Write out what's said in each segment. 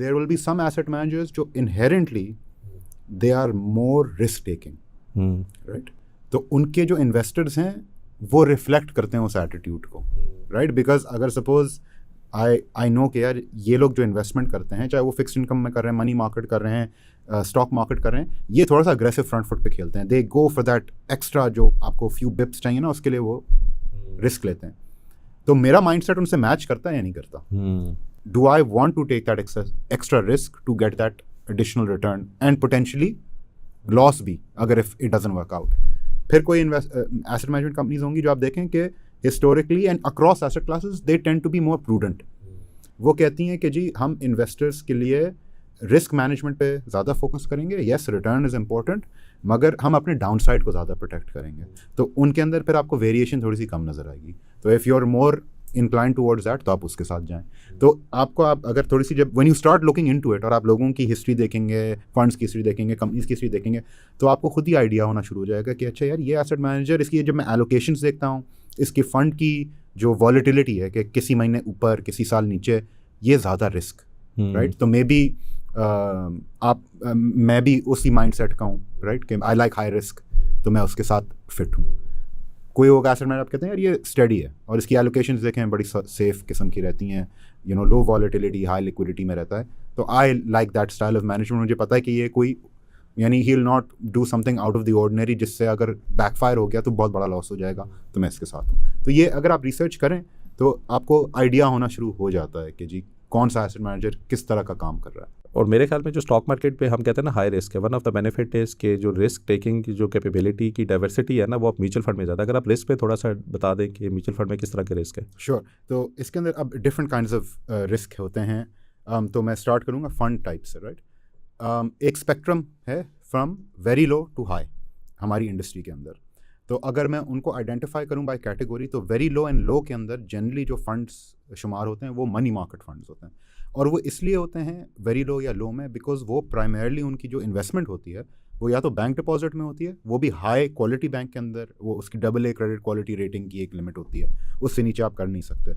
There will be some asset managers जो inherently they are more risk taking, right? तो उनके जो investors हैं वो रिफ्लेक्ट करते हैं उस एटीट्यूड को, राइट? बिकॉज अगर सपोज आई नो कि यार ये लोग जो इन्वेस्टमेंट करते हैं, चाहे वो फिक्स्ड इनकम में कर रहे हैं, मनी मार्केट कर रहे हैं, स्टॉक मार्केट कर रहे हैं, ये थोड़ा सा अग्रेसिव फ्रंट फुट पे खेलते हैं, दे गो फॉर दैट एक्स्ट्रा जो आपको फ्यू बिप्स चाहिए ना, उसके लिए वो रिस्क लेते हैं। तो मेरा माइंडसेट उनसे मैच करता है या नहीं करता? Do I want to take that extra risk to get that additional return and potentially loss भी, अगर if it doesn't work out? फिर कोई एसेट मैनेजमेंट कंपनीज होंगी जो आप देखें कि historically and across asset classes they tend to be more prudent. वो कहती हैं कि जी हम इन्वेस्टर्स के लिए रिस्क मैनेजमेंट पे ज़्यादा फोकस करेंगे, येस रिटर्न इज़ इम्पॉर्टेंट, मगर हम अपने डाउन साइड को ज़्यादा प्रोटेक्ट करेंगे। तो उनके अंदर फिर आपको वेरिएशन थोड़ी सी कम नज़र आएगी। तो if you are more incline towards that, तो आप उसके साथ जाएं। तो आपको आप अगर थोड़ी सी जब when you start looking into it और आप लोगों की हिस्ट्री देखेंगे, फंड्स की हिस्ट्री देखेंगे, कंपनीज की हिस्ट्री देखेंगे, तो आपको खुद ही आइडिया होना शुरू हो जाएगा कि अच्छा यार ये एसेट मैनेजर, इसकी जब मैं एलोकेशंस देखता हूँ, इसकी फ़ंड की जो वॉलेटिलिटी है कि किसी महीने ऊपर किसी साल नीचे, ये ज़्यादा रिस्क, राइट? तो मे बी मैं भी उसी माइंड सेट का हूँ, राइट, कि आई लाइक हाई रिस्क, तो मैं उसके साथ फिट हूँ। कोई होगा एसेट मैनेजर आप कहते हैं यार ये स्टडी है और इसकी एलोकेशंस देखें बड़ी सेफ किस्म की रहती हैं, you know low volatility high liquidity में रहता है, तो I like that style of management. मुझे पता है कि ये कोई यानी he will not do something out of the ordinary जिससे अगर बैकफायर हो गया तो बहुत बड़ा लॉस हो जाएगा, तो मैं इसके साथ हूँ। तो ये अगर आप रिसर्च करें तो आपको आइडिया होना शुरू हो जाता है कि जी कौन सा एसेट मैनेजर किस तरह का काम कर रहा है। और मेरे ख्याल में जो स्टॉक मार्केट पे हम कहते हैं ना हाई रिस्क है, one of the benefit is कि जो रिस्क टेकिंग की जो कैपेबिलिटी की डाइवर्सिटी है ना, वो आप म्यूचुअल फंड में ज़्यादा। अगर आप रिस्क पे थोड़ा सा बता दें कि म्यूचुअल फंड में किस तरह के रिस्क है। श्योर। तो इसके अंदर अब डिफरेंट काइंड्स ऑफ रिस्क होते हैं। तो मैं स्टार्ट करूँगा फंड टाइप से, राइट? एक स्पेक्ट्रम है from very low to high हमारी इंडस्ट्री के अंदर। तो अगर मैं उनको आइडेंटिफाई करूँ बाय कैटेगरी, तो वेरी लो एंड लो के अंदर जनरली जो फंड्स शुमार होते हैं वो मनी मार्केट फंड्स होते हैं। और वो इसलिए होते हैं वेरी लो या लो में बिकॉज वो प्राइमरली उनकी जो इन्वेस्टमेंट होती है वो या तो बैंक डिपॉजिट में होती है, वो भी हाई क्वालिटी बैंक के अंदर, वो उसकी AA क्रेडिट क्वालिटी रेटिंग की एक लिमिट होती है, उससे नीचे आप कर नहीं सकते।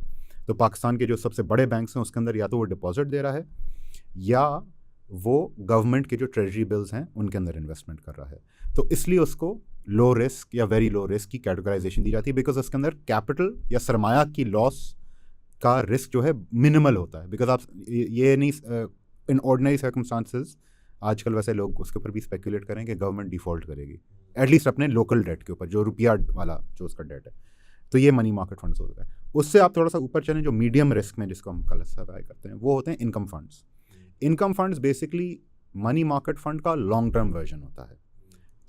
तो पाकिस्तान के जो सबसे बड़े बैंक्स हैं उसके अंदर या तो वो डिपॉजिट दे रहा है या वो गवर्नमेंट के जो ट्रेजरी बिल्स हैं उनके अंदर इन्वेस्टमेंट कर रहा है। तो इसलिए उसको लो रिस्क या वेरी लो रिस्क की कैटेगराइजेशन दी जाती है बिकॉज उसके अंदर कैपिटल या सरमाया की लॉस का रिस्क जो है मिनिमल होता है। बिकॉज आप ये नहीं इन ऑर्डिनरी सर्कमस्टांसेस आजकल वैसे लोग उसके ऊपर भी स्पेकुलेट करें कि गवर्नमेंट डिफ़ॉल्ट करेगी एटलीस्ट अपने लोकल डेट के ऊपर, जो रुपया वाला जो उसका डेट है। तो ये मनी मार्केट फंड्स होता है। उससे आप थोड़ा सा ऊपर चलें, जो मीडियम रिस्क में जिसको हम क्लासिफाई करते हैं वो होते हैं income funds. Income funds basically money market fund का लॉन्ग टर्म वर्जन होता है।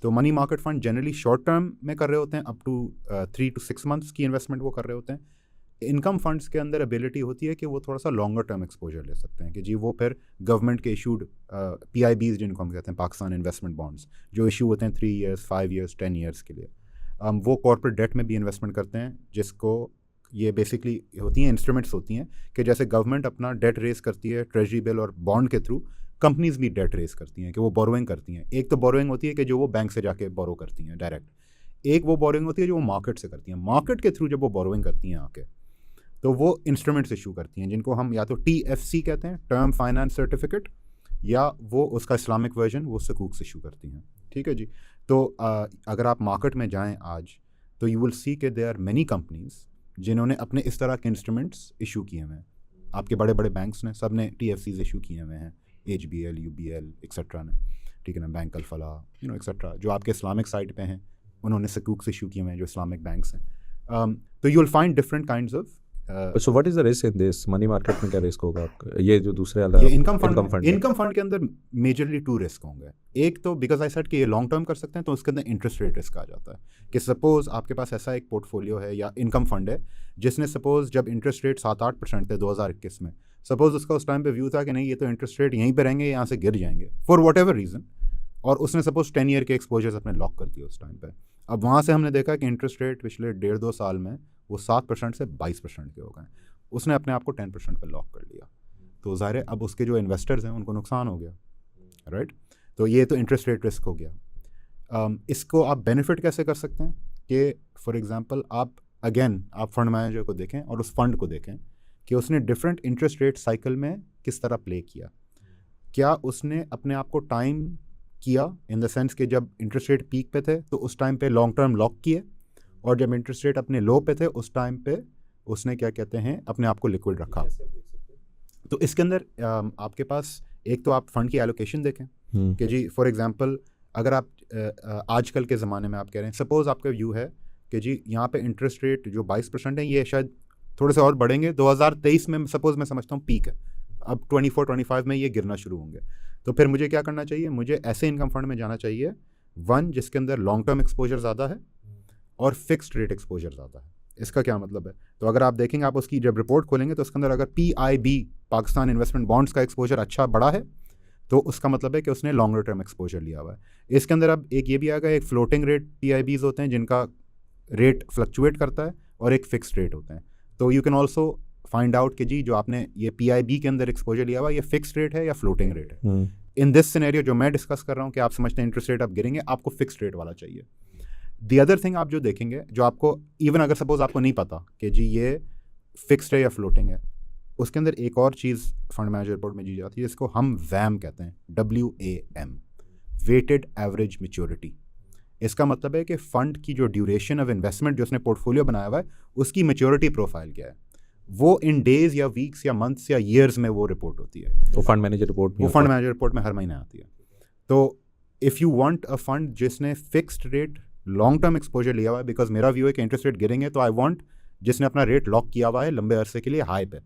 तो money market fund generally short term में कर रहे होते हैं, अप टू 3 to 6 months की इन्वेस्टमेंट वो कर रहे होते हैं। इनकम फंड्स के अंदर एबिलिटी होती है कि वो थोड़ा सा लॉन्गर टर्म एक्सपोजर ले सकते हैं, कि जी वो फिर गवर्नमेंट के इशूड PIBs जिनको हम कहते हैं, पाकिस्तान इन्वेस्टमेंट बॉन्ड्स, जो इशू होते हैं 3 years 5 years 10 years के लिए, वो कॉर्पोरेट डेट में भी इन्वेस्टमेंट करते हैं, जिसको ये बेसिकली होती हैं इंस्ट्रूमेंट्स होती हैं कि जैसे गवर्नमेंट अपना डेट रेस करती है ट्रेजरी बिल और बॉन्ड के थ्रू, कंपनीज भी डेट रेस करती हैं कि वो बोरोइंग करती हैं। एक तो बोरोइंग होती है कि जो वो बैंक से जाके बोरो करती हैं डायरेक्ट, एक वो बोरोइंग होती है जो वो मार्केट से करती हैं। मार्केट के थ्रू जब वो बोरोइंग करती हैं आके, तो वो इंस्ट्रूमेंट्स इशू करती हैं जिनको हम या तो TFC कहते हैं, टर्म फाइनेंस सर्टिफिकेट, या वो उसका इस्लामिक वर्जन वो सकूक्स इशू करती हैं। ठीक है जी। तो अगर आप मार्केट में जाएं आज, तो यू विल सी के देयर आर मैनी कंपनीज जिन्होंने अपने इस तरह के इंस्ट्रूमेंट्स इशू किए हुए हैं। आपके बड़े बड़े बैंक्स ने सब ने TFCs इशू किए हुए हैं, HBL UBL एक्सेट्रा ने, ठीक है ना, bank Al Falah you know etcetera, जो आपके इस्लामिक साइड पे हैं उन्होंने सकूक्स इशू किए हुए हैं जो इस्लामिक बैंक्स हैं। तो you will find different kinds of. So what is the risk in this? Money market में क्या रिस्क होगा आपका? ये जो दूसरे वाला इनकम फंड के अंदर मेजरली 2 रिस्क होंगे। एक तो बिकॉज आई सेड कि ये लॉन्ग टर्म कर सकते हैं, तो उसके अंदर इंटरेस्ट रेट रिस्क आ जाता है कि सपोज आपके पास ऐसा एक पोर्टफोलियो है या इनकम फंड है जिसने सपोज जब इंटरेस्ट रेट 7-8% थे 2021 में, सपोज उसका उस टाइम पे व्यू था कि नहीं ये तो इंटरेस्ट रेट यहीं पे रहेंगे, यहाँ से गिर जाएंगे फॉर वट एवर रीज़न, और उसने सपोज 10 year के एक्सपोजर्स अपने लॉक कर दिए उस टाइम पे। अब वहाँ से हमने देखा कि इंटरेस्ट रेट पिछले 1.5-2 साल में वो 7% से 22% के हो गए, उसने अपने आप को 10% पर लॉक कर लिया। तो ज़ाहिर है अब उसके जो इन्वेस्टर्स हैं उनको नुकसान हो गया, राइट? तो ये तो इंटरेस्ट रेट रिस्क हो गया। इसको आप बेनिफिट कैसे कर सकते हैं कि फॉर एग्जांपल आप फंड मैनेजर को देखें और उस फंड को देखें कि उसने डिफरेंट इंटरेस्ट रेट साइकिल में किस तरह प्ले किया। क्या उसने अपने आप को टाइम किया इन द सेंस कि जब इंटरेस्ट रेट पीक पे थे तो उस टाइम पे लॉन्ग टर्म लॉक किए, और जब इंटरेस्ट रेट अपने लो पे थे उस टाइम पे उसने क्या कहते हैं अपने आप को लिक्विड रखा। तो इसके अंदर आपके पास एक तो आप फंड की एलोकेशन देखें कि जी फॉर एग्जांपल अगर आप आजकल के ज़माने में आप कह रहे हैं, सपोज़ आपका व्यू है कि जी यहाँ पे इंटरेस्ट रेट जो 22% है ये शायद थोड़े से और बढ़ेंगे, 2023 में सपोज़ मैं समझता हूँ पीक है, अब 24-25 में ये गिरना शुरू होंगे, तो फिर मुझे क्या करना चाहिए, मुझे ऐसे इनकम फंड में जाना चाहिए वन जिसके अंदर लॉन्ग टर्म एक्सपोजर ज़्यादा है और फिक्स्ड रेट एक्सपोजर ज़्यादा है। इसका क्या मतलब है, तो अगर आप देखेंगे, आप उसकी जब रिपोर्ट खोलेंगे तो उसके अंदर अगर PIB पाकिस्तान इन्वेस्टमेंट बॉन्ड्स का एक्सपोजर अच्छा बड़ा है तो उसका मतलब है कि उसने लॉन्गर टर्म एक्सपोजर लिया हुआ है। इसके अंदर अब एक ये भी आ गया, एक फ्लोटिंग रेट PIBs होते हैं जिनका रेट फ्लक्चुएट करता है और एक फिक्स्ड रेट होते हैं। तो you can also find out कि जी जो आपने ये PIB के अंदर एक्सपोजर लिया हुआ है ये फिक्स्ड रेट है या फ्लोटिंग रेट है। इन दिस सिनेरियो जो मैं डिस्कस कर रहा हूँ कि आप समझते हैं इंटरेस्ट रेट अब गिरेंगे, आपको फिक्स्ड रेट वाला चाहिए। दी अदर थिंग आप जो देखेंगे, जो आपको इवन अगर सपोज आपको नहीं पता कि जी ये फिक्स्ड है या फ्लोटिंग है, उसके अंदर एक और चीज़ फंड मैनेजर रिपोर्ट में दी जाती है जिसको हम वैम कहते हैं, WAM, वेटेड एवरेज मैच्योरिटी। इसका मतलब है कि फ़ंड की जो ड्यूरेशन ऑफ इन्वेस्टमेंट जो उसने पोर्टफोलियो बनाया हुआ है उसकी मैच्योरिटी प्रोफाइल क्या है, वो इन डेज़ या वीक्स या मंथ्स या ईयर्स में वो रिपोर्ट होती है। वो फंड मैनेजर रिपोर्ट में हर महीने आती है। तो if you want a fund जिसने fixed rate long term exposure लिया हुआ है, बिकॉज मेरा व्यू है कि इंटरेस्ट रेट गिरेंगे, तो आई वांट जिसने अपना रेट लॉक किया हुआ है लंबे अरसे के लिए हाई पे,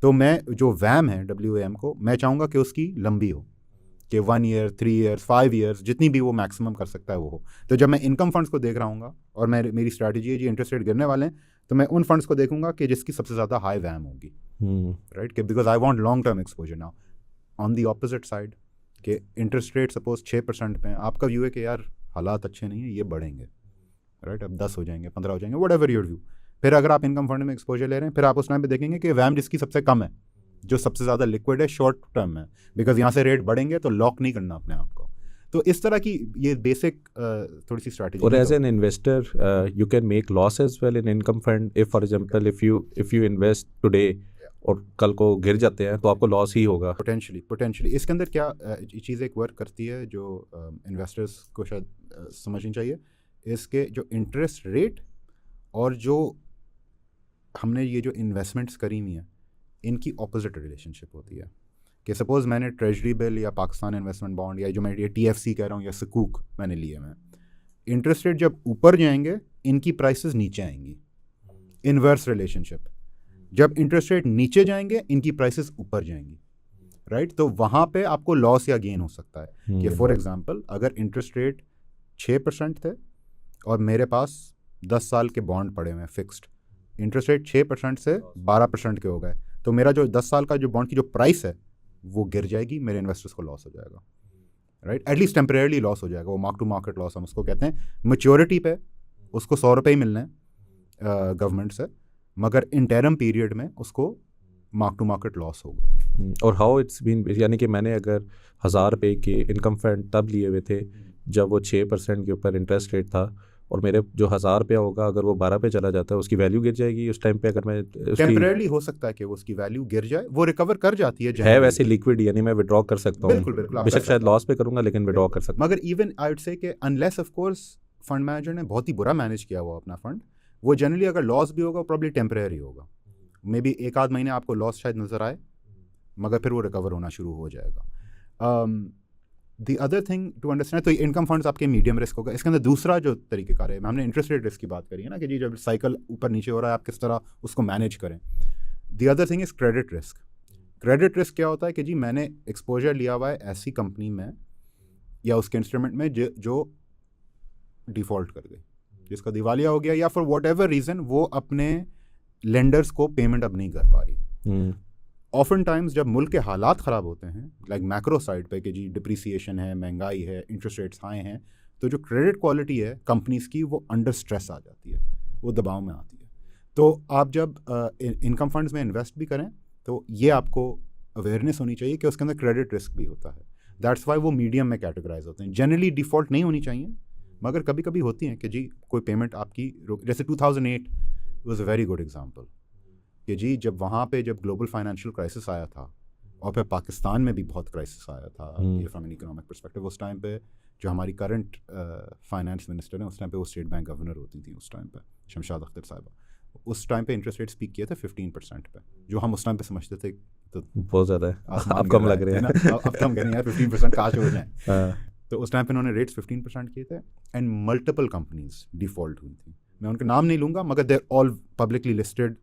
तो मैं जो वैम है WAM को मैं चाहूँगा कि उसकी लंबी हो, कि 1 ईयर 3 ईयर्स 5 ईयर्स जितनी भी वो मैक्सिमम कर सकता है वो हो। तो जब मैं इनकम फंड्स को देख रहा हूँ और मेरी स्ट्रैटेजी है जी इंटरेस्ट रेट गिरने वाले हैं, तो मैं उन फंड्स को देखूंगा कि जिसकी सबसे ज़्यादा हाई वैम होगी, राइट, कि because I want long term exposure. Now on the opposite side कि इंटरेस्ट रेट सपोज 6% पे, आपका व्यू है कि यार हालात अच्छे नहीं है, ये बढ़ेंगे, राइट, अब 10 हो जाएंगे 15 हो जाएंगे, व्हाटएवर योर व्यू। फिर अगर आप इनकम फंड में एक्सपोजर ले रहे हैं, फिर आप उस टाइम पे देखेंगे कि वैम जिसकी सबसे कम है, जो सबसे ज़्यादा लिक्विड है, शॉर्ट टर्म है, बिकॉज यहाँ से रेट बढ़ेंगे तो लॉक नहीं करना अपने आप को। तो इस तरह की ये बेसिक थोड़ी सी स्ट्रैटेजी। और as an investor you can make loss as well in income fund if for example if you invest today और कल को गिर जाते हैं तो आपको लॉस ही होगा पोटेंशियली। इसके अंदर क्या चीज़ एक वर्क करती है जो इन्वेस्टर्स को शायद समझनी चाहिए, इसके जो इंटरेस्ट रेट और जो हमने ये जो इन्वेस्टमेंट्स करी हुई हैं इनकी ऑपोजिट रिलेशनशिप होती है। कि सपोज़ मैंने ट्रेजरी बिल या पाकिस्तान इन्वेस्टमेंट बॉन्ड या जो मैं ये TFC कह रहा हूँ या सकूक मैंने लिए, मैं इंटरेस्ट रेट जब ऊपर जाएंगे इनकी प्राइसेस नीचे आएंगी, इन्वर्स रिलेशनशिप। जब इंटरेस्ट रेट नीचे जाएंगे इनकी प्राइसेस ऊपर जाएंगी, राइट। तो वहाँ पे आपको लॉस या गेन हो सकता है कि फॉर एग्जांपल अगर इंटरेस्ट रेट 6% थे और मेरे पास 10 साल के बॉन्ड पड़े हुए हैं फिक्स्ड, इंटरेस्ट रेट 6% से 12% के हो गए, तो मेरा जो 10 साल का जो बॉन्ड की जो प्राइस है वो गिर जाएगी, मेरे इन्वेस्टर्स को लॉस हो जाएगा, राइट, एटलीस्ट टेम्परेरली लॉस हो जाएगा। वो मार्क टू मार्केट लॉस हम उसको कहते हैं। मैच्योरिटी पे उसको 100 रुपये ही मिलने हैं गवर्नमेंट से, मगर इंटरम पीरियड में उसको मार्क टू मार्केट लॉस होगा। और हाउ इट्स बीन, यानी कि मैंने अगर 1000 रुपये के इनकम फंड तब लिए हुए थे जब वो 6% के ऊपर इंटरेस्ट रेट था, और मेरे जो 1000 रुपया होगा अगर वो 12 पे चला जाता है उसकी वैल्यू गिर जाएगी उस टाइम पे। अगर मैं टेम्परेरली हो सकता है कि उसकी वैल्यू गिर जाए, वो रिकवर कर जाती है वैसे लिक्विड, यानी मैं विड्रॉ कर सकता हूँ। बिल्कुल बेशक शायद लॉस पे करूँगा लेकिन विड्रॉ कर सकता हूँ। मगर इवन आई वुड से कि unless of course fund manager ने बहुत ही बुरा मैनेज किया हुआ अपना फंड, वो जनरली अगर लॉस भी होगा प्रॉब्ली टेम्परेरी होगा, मे बी 1-8 महीने आपको लॉस शायद नज़र आए मगर फिर वो रिकवर होना शुरू हो जाएगा। The other thing to understand, तो इनकम फंड्स आपके मीडियम रिस्क होगा। इसके अंदर दूसरा जो तरीक़ेकार है, हमने इंटरेस्ट रेट रिस्क की बात करी है ना कि जी जब साइकिल ऊपर नीचे हो रहा है आप किस तरह उसको मैनेज करें। दी other thing is credit risk. Credit risk क्या होता है कि जी मैंने एक्सपोजर लिया हुआ है ऐसी कंपनी में या उसके इंस्ट्रूमेंट में जो डिफ़ॉल्ट कर गई, जिसका दिवालिया हो गया, या फॉर वॉट एवर रीज़न वो अपने लेंडर्स को पेमेंट अब नहीं कर पा रही। ऑफन टाइम्स जब मुल्क के हालात ख़राब होते हैं, लाइक मैक्रो साइड पे कि जी डिप्रिसिएशन है, महंगाई है, इंटरेस्ट रेट्स हाई हैं, तो जो क्रेडिट क्वालिटी है कंपनीज़ की वो अंडर स्ट्रेस आ जाती है, वो दबाव में आती है। तो आप जब इनकम फंड्स में इन्वेस्ट भी करें तो ये आपको अवेयरनेस होनी चाहिए कि उसके अंदर क्रेडिट रिस्क भी होता है। दैट्स वाई वो मीडियम में कैटेगराइज होते हैं। जनरली डिफ़ॉल्ट नहीं होनी चाहिए, मगर कभी कभी होती हैं कि जी कोई पेमेंट आपकी जैसे 2008 was a very good example कि जी जब वहाँ पे जब ग्लोबल फाइनेंशियल क्राइसिस आया था और फिर पाकिस्तान में भी बहुत क्राइसिस आया था फ्रॉम एन इकोनॉमिक पर्सपेक्टिव। उस टाइम पे जो हमारी करंट फाइनेंस मिनिस्टर हैं, उस टाइम पे वो स्टेट बैंक गवर्नर होती थी उस टाइम पे, शमशाद अख्तर साहिबा। उस टाइम पे इंटरेस्ट रेट स्पीक किए थे 15% पे, जो हम उस टाइम पे समझते थे तो बहुत ज़्यादा है, आसमान अब गिर कम रहा लग रहे है ना। हैं। अब तो हम कह रहे हैं यार 15% काश हो जाए। हाँ, तो उस टाइम पे उन्होंने रेट्स 15% किए थे एंड मल्टीपल कंपनीज डिफ़ॉल्ट हुई थी। मैं उनके नाम नहीं लूँगा, मगर देर ऑल पब्लिकली लिस्टेड,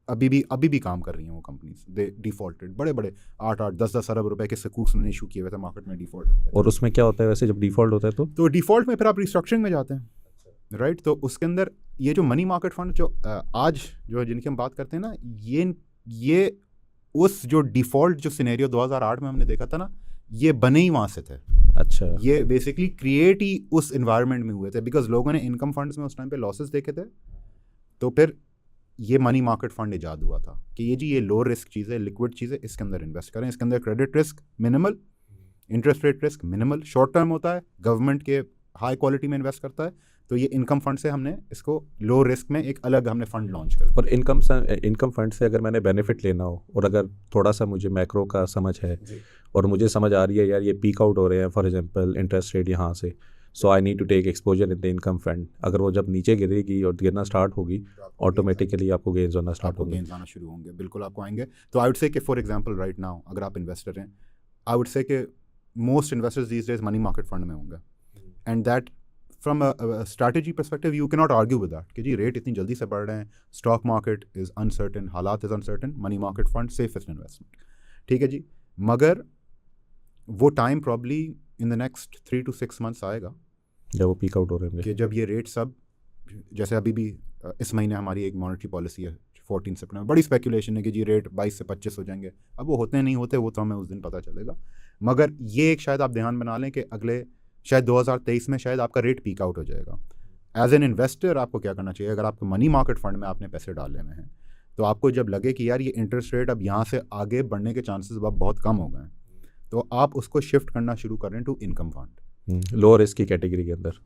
अभी भी काम कर रही हैं वो कंपनीज। दे डिफ़ॉल्टेड, बड़े बड़े 8-8, 10-10 अरब रुपए के सकूक्स उन्होंने इशू किए हुए थे मार्केट में डिफ़ॉल्ट। और उसमें क्या होता है वैसे जब डिफ़ॉल्ट होता है तो डिफ़ॉल्ट में फिर आप रिस्ट्रक्चरिंग में जाते हैं, राइट। तो उसके अंदर ये जो मनी मार्केट फंड जो आज जो जिनकी हम बात करते हैं ना, ये उस जो डिफ़ॉल्ट जो सिनेरियो 2008 में हमने देखा था ना, ये बने ही वहाँ से थे। अच्छा, ये बेसिकली क्रिएट ही उस इन्वायरमेंट में हुए थे, बिकॉज लोगों ने इनकम फंड्स में उस टाइम पे लॉसेस देखे थे। तो फिर ये मनी मार्केट फंड इजाद हुआ था कि ये लो रिस्क चीज़ है, लिक्विड चीज़ है, इसके अंदर इन्वेस्ट करें। इसके अंदर credit risk minimal, interest rate risk minimal, short term होता है, गवर्नमेंट के हाई क्वालिटी में इन्वेस्ट करता है। तो ये इनकम फंड से हमने इसको लो रिस्क में एक अलग हमने फंड लॉन्च कर। और इनकम फंड से अगर मैंने बेनिफिट लेना हो और अगर थोड़ा सा मुझे मैक्रो का समझ है और मुझे समझ आ रही है यार ये पीक आउट हो रहे हैं, फॉर एग्जांपल इंटरेस्ट रेट यहाँ से, so I need to take exposure in the income fund. अगर वो जब नीचे गिरेगी और गिरना स्टार्ट होगी, ऑटोमेटिकली आपको गेन्स होना स्टार्ट होंगे। गेन्स आना शुरू होंगे, बिल्कुल आपको आएंगे। तो आई वुड से कि फॉर एग्जांपल राइट नाउ अगर आप इन्वेस्टर हैं, आई वुड से कि most investors these days money market fund में होंगे। And that from a strategy perspective you can not argue with that कि जी रेट इतनी जल्दी से बढ़ रहे हैं, स्टॉक मार्केट इज़ अनसर्टन, हालात is uncertain, money market fund safest investment, ठीक है जी। मगर वो time probably in the next 3 to 6 months आएगा जब वो पीक आउट हो रहे हैं कि जब ये रेट सब, जैसे अभी भी इस महीने हमारी एक मॉनेटरी पॉलिसी है 14 सितंबर, बड़ी स्पेकुलेशन है कि जी रेट 22 से 25 हो जाएंगे। अब वो होते नहीं होते वो तो हमें उस दिन पता चलेगा। मगर ये एक शायद आप ध्यान बना लें कि अगले शायद 2023 में शायद आपका रेट पीक आउट हो जाएगा। एज एन इन्वेस्टर आपको क्या करना चाहिए, अगर आपको मनी मार्केट फंड में आपने पैसे डाले हुए हैं, तो आपको जब लगे कि यार ये इंटरेस्ट रेट अब यहाँ से आगे बढ़ने के चांसेस अब बहुत कम हो गए हैं, तो आप उसको शिफ्ट करना शुरू करें to income fund, low risk की कैटेगरी के अंदर।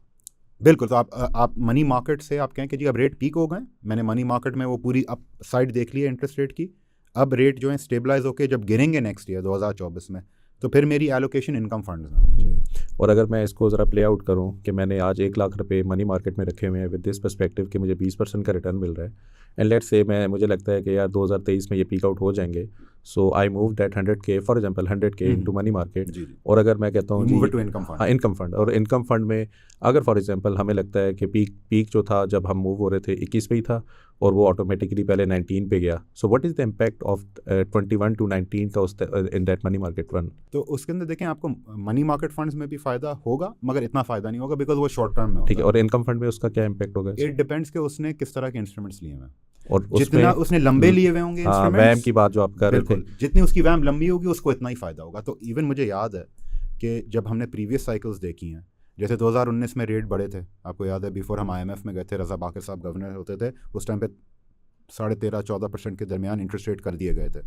बिल्कुल। तो आप मनी मार्केट से आप कहें कि जी अब रेट पीक हो गए, मैंने मनी मार्केट में वो पूरी अप साइड देख ली है इंटरेस्ट रेट की, अब रेट जो है स्टेबलाइज होकर जब गिरेंगे नेक्स्ट ईयर 2024 में, तो फिर मेरी एलोकेशन इनकम फंड्स में होनी चाहिए। और अगर मैं इसको ज़रा प्ले आउट करूं कि मैंने आज 1 लाख रुपए मनी मार्केट में रखे हुए हैं विद दिस पर्सपेक्टिव कि मुझे 20% का रिटर्न मिल रहा है, एंड लेट्स से मुझे लगता है कि यार 2023 में ये पीक आउट हो जाएंगे, so I move that 100K for example 100K into money market. और अगर मैं कहता हूँ हाँ इनकम फंड, और इनकम फंड में अगर फॉर एग्जांपल हमें लगता है कि पीक जो था जब हम मूव हो रहे थे 21 पे ही था और वो ऑटोमेटिकली पहले 19 पे गया, so what is the impact of 21 to 19 का उस in that money market fund? तो उसके अंदर देखें आपको मनी मार्केट फंड्स में भी फ़ायदा होगा, मगर इतना फ़ायदा नहीं होगा बिकॉज वो शॉर्ट टर्म में होगा। ठीक है, और इनकम फंड में उसका क्या इम्पैक्ट होगा? इट डिपेंड्स कि उसने किस तरह के इंस्ट्रूमेंट्स लिए हैं, और जितना उसने लंबे लिए हुए होंगे इंस्ट्रूमेंट्स, वैम की बात जो आप कर रहे थे, जितनी उसकी वैम लंबी होगी उसको इतना ही फ़ायदा होगा। तो इवन मुझे याद है कि जब हमने प्रीवियस साइकिल्स देखी हैं, जैसे 2019 में रेट बढ़े थे, आपको याद है बिफोर हम IMF में गए थे, रज़ा बाकर साहब गवर्नर होते थे, उस टाइम पे 13.5-14% के दरमियान इंटरेस्ट रेट कर दिए गए थे,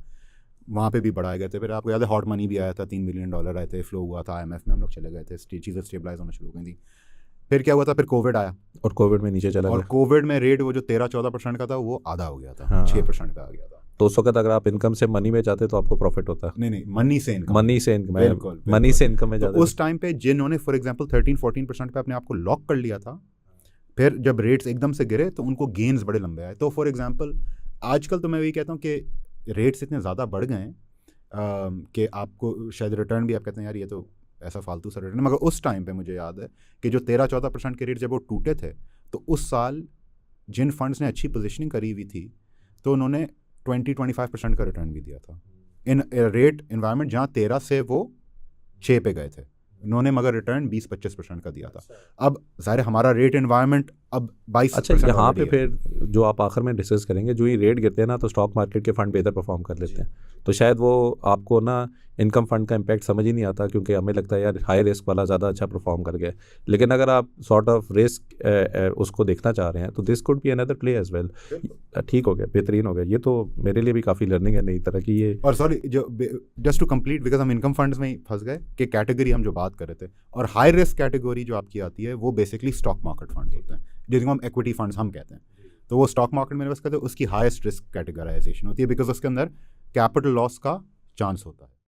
वहाँ पे भी बढ़ाए गए थे। फिर आपको याद है हॉट मनी भी आया था, $3 मिलियन आए थे, फ्लो हुआ था IMF में, हम लोग चले गए थे, चीज़ें स्टेबलाइज होना शुरू हो गई थी। फिर क्या हुआ था, फिर कोविड आया और कोविड में नीचे चला और गया, कोविड में रेट वो जो 13-14% का था वो आधा हो गया था, हाँ। 6% पे आ गया था। तो उस वक्त अगर आप इनकम से मनी में जाते तो आपको प्रॉफिट होता? नहीं, मनी से इनकम, मनी से इनकम, बिल्कुल, मनी से इनकम में तो जाते। उस टाइम पे जिन्होंने फॉर एग्जांपल 13-14% पे अपने आप को लॉक कर लिया था, फिर जब रेट्स एकदम से गिरे तो उनको गेन्स बड़े लंबे आए। तो फॉर एग्जांपल आजकल तो मैं वही कहता हूँ कि रेट्स इतने ज़्यादा बढ़ गए हैं कि आपको शायद रिटर्न भी आप कहते हैं यार ये तो ऐसा फालतू सा रिटर्न, मगर उस टाइम पे मुझे याद है कि जो 13-14% के रेट जब वो टूटे थे, तो उस साल जिन फंड्स ने अच्छी पोजीशनिंग करी हुई थी तो उन्होंने 20-25% का रिटर्न भी दिया था इन रेट इन्वायरमेंट जहाँ 13 से वो 6 पे गए थे, उन्होंने मगर रिटर्न 20-25% का दिया था। अब ज़ाहिर हमारा रेट इन्वायरमेंट अब 22%। अच्छा, यहाँ पे फिर जो आप आखिर में डिस्कस करेंगे, जो ही रेट गिरते हैं ना तो स्टॉक मार्केट के फंड बेहतर परफॉर्म कर लेते हैं, तो शायद वो आपको ना इनकम फंड का इम्पैक्ट समझ ही नहीं आता, क्योंकि हमें लगता है यार हाई रिस्क वाला ज़्यादा अच्छा परफॉर्म कर गया। लेकिन अगर आप सॉर्ट ऑफ रिस्क उसको देखना चाह रहे हैं तो this could be another play as well. ठीक हो गया, बेहतरीन हो गया, ये तो मेरे लिए भी काफ़ी लर्निंग है नई तरह की ये। और सॉरी जो जस्ट टू कंप्लीट, बिकॉज हम इनकम फंड्स में ही फंस गए कि कैटेगरी हम जो बात कर रहे थे, और हाई रिस्क कैटेगरी जो आपकी आती है वो बेसिकली स्टॉक मार्केट फंड्स होते हैं, जिनको हम इक्विटी फंड्स हम कहते हैं। तो वो स्टॉक मार्केट में इन्वेस्ट करते हैं, उसकी हाईएस्ट रिस्क कैटेगराइजेशन होती है बिकॉज उसके अंदर कैपिटल लॉस का चांस होता है।